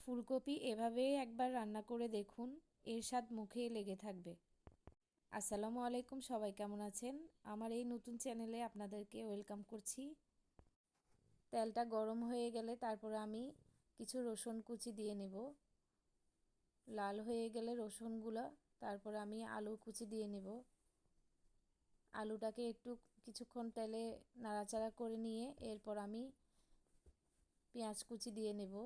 ফুলকপি এভাবেই একবার রান্না করে দেখুন, এর স্বাদ মুখেই লেগে থাকবে। আসসালামু আলাইকুম, সবাই কেমন আছেন? আমার এই নতুন চ্যানেলে আপনাদেরকে ওয়েলকাম করছি। তেলটা গরম হয়ে গেলে তারপরে আমি কিছু রসুন কুচি দিয়ে নেব। লাল হয়ে গেলে রসুনগুলো, তারপরে আমি আলু কুচি দিয়ে নেব। আলুটাকে একটু কিছুক্ষণ তেলে নাড়াচাড়া করে নিয়ে এরপর আমি পেঁয়াজ কুচি দিয়ে নেব।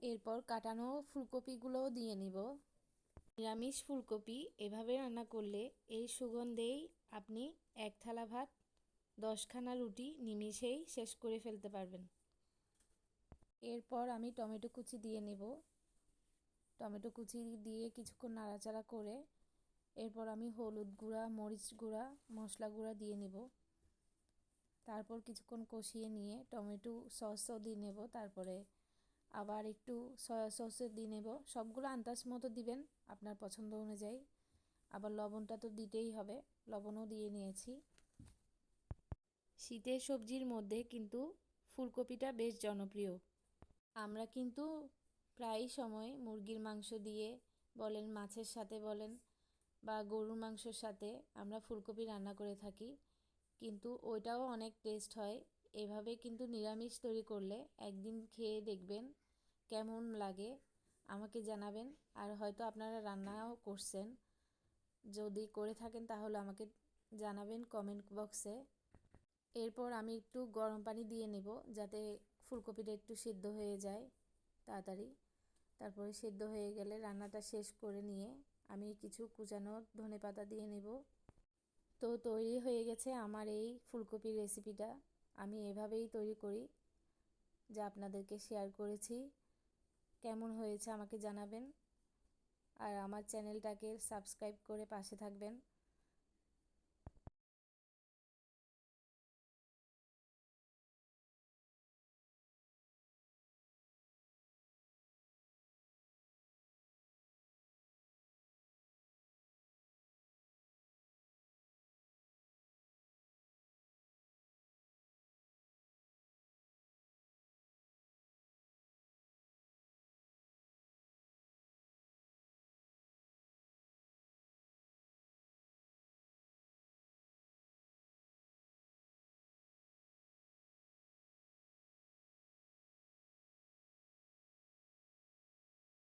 এরপর কাটানো ফুলকপিগুলোও দিয়ে নিব। নিরামিষ ফুলকপি এভাবে রান্না করলে এই সুগন্ধেই আপনি এক থালা ভাত, 10খানা রুটি নিমিষেই শেষ করে ফেলতে পারবেন। এরপর আমি টমেটো কুচি দিয়ে নেব। টমেটো কুচি দিয়ে কিছুক্ষণ নাড়াচাড়া করে এরপর আমি হলুদ গুঁড়া, মরিচ গুঁড়া, মশলা গুঁড়া দিয়ে নেব। তারপর কিছুক্ষণ কষিয়ে নিয়ে টমেটো সসও দিয়ে নেব। তারপরে আবার একটু সয়া সসও দিয়ে নেব। সবগুলো আন্দাজ মতো দিবেন আপনার পছন্দ অনুযায়ী। আবার লবণটা তো দিতেই হবে, লবণও দিয়ে নিয়েছি। শীতের সবজির মধ্যে কিন্তু ফুলকপিটা বেশ জনপ্রিয়। আমরা কিন্তু প্রায় সময় মুরগির মাংস দিয়ে বলেন, মাছের সাথে বলেন বা গরুর মাংসের সাথে আমরা ফুলকপি রান্না করে থাকি, কিন্তু ওইটাও অনেক টেস্ট হয়। এভাবে কিন্তু নিরামিষ তৈরি করলে একদিন খেয়ে দেখবেন কেমন লাগে, আমাকে জানাবেন। আর হয়তো আপনারা রান্নাও করছেন, যদি করে থাকেন তাহলে আমাকে জানাবেন কমেন্ট বক্সে। এরপর আমি একটু গরম পানি দিয়ে নেব যাতে ফুলকপিটা একটু সিদ্ধ হয়ে যায় তাড়াতাড়ি। তারপরে সিদ্ধ হয়ে গেলে রান্নাটা শেষ করে নিয়ে আমি কিছু কুচানো ধনেপাতা দিয়ে নেব। তো তৈরি হয়ে গেছে আমার এই ফুলকপির রেসিপিটা। আমি এভাবেই তৈরি করি, যা আপনাদেরকে শেয়ার করেছি। কেমন হয়েছে আমাকে জানাবেন, আর আমার চ্যানেলটাকে সাবস্ক্রাইব করে পাশে থাকবেন।